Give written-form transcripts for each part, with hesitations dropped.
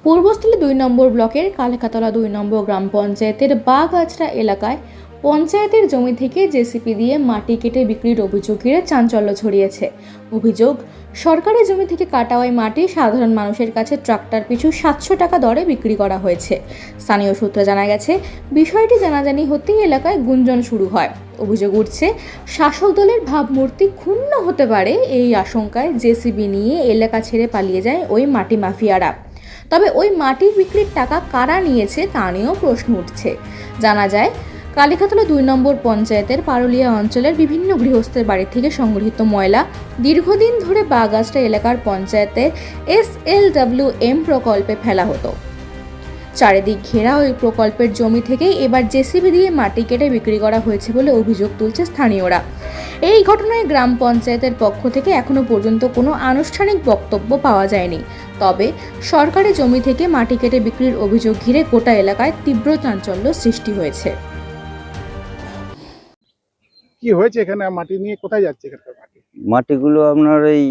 পূর্বস্থলী ২ নম্বর ব্লকের কালেখাতলা ২ নম্বর গ্রাম পঞ্চায়েতের বাগাছড়া এলাকায় পঞ্চায়েতের জমি থেকে জেসিপি দিয়ে মাটি কেটে বিক্রির অভিযোগ ঘিরে চাঞ্চল্য ছড়িয়েছে। অভিযোগ, সরকারি জমি থেকে কাটা ওই মাটি সাধারণ মানুষের কাছে ট্রাক্টর পিছু ৭০০ টাকা দরে বিক্রি করা হয়েছে। স্থানীয় সূত্রে জানা গেছে, বিষয়টি জানাজানি হতেই এলাকায় গুঞ্জন শুরু হয়। অভিযোগ উঠছে, শাসক দলের ভাবমূর্তি ক্ষুণ্ণ হতে পারে এই আশঙ্কায় জেসিবি নিয়ে এলাকা ছেড়ে পালিয়ে যায় ওই মাটি মাফিয়ারা। তবে ওই মাটি বিক্রির টাকা কারা নিয়েছে তা নিয়েও প্রশ্ন উঠছে। জানা যায়, কালিখাতলা ২ নম্বর পঞ্চায়েতের পারুলিয়া অঞ্চলের বিভিন্ন গৃহস্থের বাড়ি থেকে সংগৃহীত ময়লা দীর্ঘদিন ধরে বাগাছড়া এলাকার পঞ্চায়েতের SLWM প্রকল্পে ফেলা হতো। চারিদিক ঘেরা ওই প্রকল্পের জমি থেকেই এবার জেসিবি দিয়ে মাটি কেটে বিক্রি করা হয়েছে বলে অভিযোগ তুলছে স্থানীয়রা। এই ঘটনায় গ্রাম পঞ্চায়েতের পক্ষ থেকে এখনো পর্যন্ত কোনো আনুষ্ঠানিক বক্তব্য পাওয়া যায়নি। তবে সরকারি জমি থেকে মাটি কেটে বিক্রির অভিযোগ ঘিরে গোটা এলাকায় তীব্র চাঞ্চল্য সৃষ্টি হয়েছে। কি হয়েছে এখানে? মাটি নিয়ে কোথায় যাচ্ছে এখানকার মাটি? মাটিগুলো আপনার এই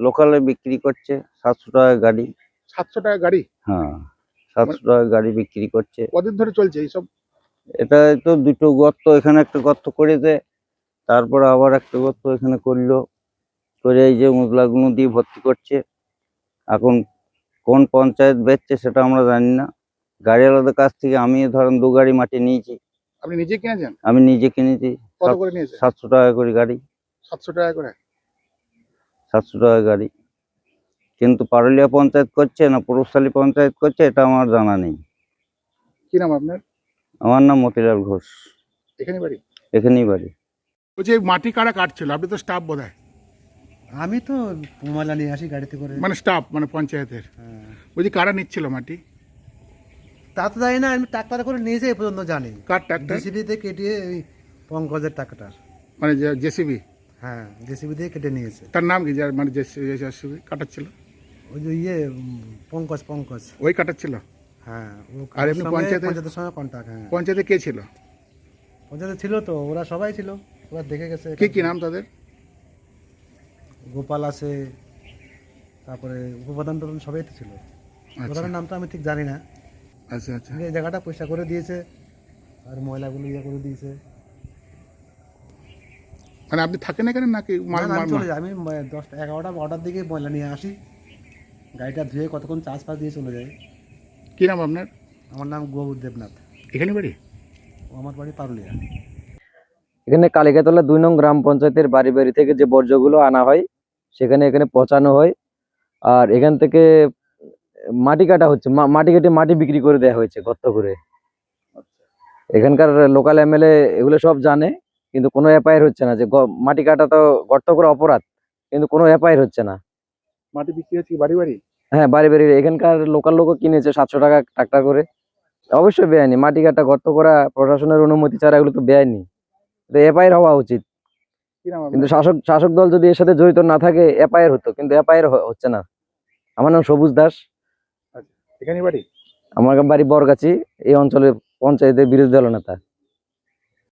লোকালে বিক্রি করছে 700 টাকা গাড়ি। 700 টাকা গাড়ি? হ্যাঁ, 700 টাকা গাড়ি বিক্রি করছে। কদিন ধরে চলছে এইসব? এটা তো দুটো গর্ত, এখানে একটা গর্ত করেছে, তারপর আবার একটা গর্ত এখানে করলো, করে এই যে মুজলাগুলো দিয়ে ভর্তি করছে। এখন কোন পঞ্চায়েত বেচছে সেটা আমরা জানি না। গাড়িওয়ালাদের কাছ থেকে আমি ধরেন 2 গাড়ি মাটি নিয়েছি। আপনি নিজে কিনেছেন? আমি নিজে কিনেছি। কত করে নিয়েছে? 700 টাকা করে গাড়ি। 700 টাকা করে? 700 টাকা গাড়ি। কিন্তু পারুলিয়া পঞ্চায়েত করছে না পূর্বস্থলী পঞ্চায়েত করছে এটা আমার জানা নেই। কি নাম আপনার? আমার নাম মতিলাল ঘোষ। এখানে বাড়ি? এখানেই বাড়ি। বলছি মাটি কারা কাটছিল? আপনি তো স্টাফ বোধহয়। আমি তো ময়লা নিয়ে আসি গাড়িতে করে। মানে স্টাফ, মানে পঞ্চায়েতের। বলছি কারা নিচ্ছিল মাটি? তা তো জানি না, আমি ট্রাক্টরে করে নিয়েছি এই পর্যন্ত জানি। কার ট্রাক্টর? জেসিবিতে কেটে ওই পঙ্কজের ট্রাক্টর। মানে জেসিবি? হ্যাঁ, জেসিবি দিয়ে কেটে নিয়েছে। তার নাম কি? যার মানে জেসিবি কাটাচ্ছিল? ওই যে পঙ্কজ ওই কাটাচ্ছিল? হ্যাঁ। আর এমনি পঞ্চায়েতের সঙ্গে কন্ট্যাক্ট। হ্যাঁ, পঞ্চায়েতে কে ছিল? পঞ্চায়েতে ছিল তো, ওরা সবাই ছিল, ওরা দেখে গেছে। কি নাম তাদের? গোপাল আছে, তারপরে উপপ্রধান টধান সবাই তো ছিল। প্রধানের নামটা আমি ঠিক জানি না। আচ্ছা আচ্ছা। এই জায়গাটা পয়সা করে দিয়েছে আর ময়লাগুলো ইয়ে করে দিয়েছে। মানে আপনি থাকেন এখানে নাকি? আমি চলে যাই, আমি 10-11টা অর্ডার দিকে ময়লা নিয়ে আসি, গাড়িটা ধুয়ে কতক্ষণ চার্জ ফার্জ দিয়ে চলে যায়। কি নাম আপনার? আমার নাম গৌর দেবনাথ। এখানে বাড়ি? আমার বাড়ি পারুলিয়া। এখানে কালিকাতলা 2 নং গ্রাম পঞ্চায়েতের বাড়ি বাড়ি থেকে যে বর্জ্যগুলো আনা হয় এখানে পচানো হয়, আর এখান থেকে মাটি কাটা হচ্ছে, মাটি কেটে মাটি বিক্রি করে দেওয়া হয়েছে গর্ত করে। এখানকার লোকাল MLA এগুলো সব জানে, কিন্তু কোনো এফআইআর হচ্ছে না। যে মাটি কাটা তো গর্ত করে অপরাধ, কিন্তু কোনো এফআইআর হচ্ছে না। মাটি বিক্রি হচ্ছে বাড়ি বাড়ি? হ্যাঁ, বাড়ি বাড়ি। এখানকার লোকাল লোকও কিনেছে 700 টাকা ট্রাক্টর করে। অবশ্যই বেআইনি। মাটি কাটা গর্ত করা প্রশাসনের অনুমতি ছাড়া এগুলো তো বেআইনি, এফআইআর হওয়া উচিত। কি নাম আপনার? কিন্তু শাসক দল যদি এর সাথে জড়িত না থাকে এফআইআর হতো, কিন্তু এফআইআর হচ্ছে না। আমার নাম সবুজ দাস। এখানে বাড়ি? আমার বাড়ি বরগাছি, এই অঞ্চলের পঞ্চায়েতের বিরোধী দল নেতা।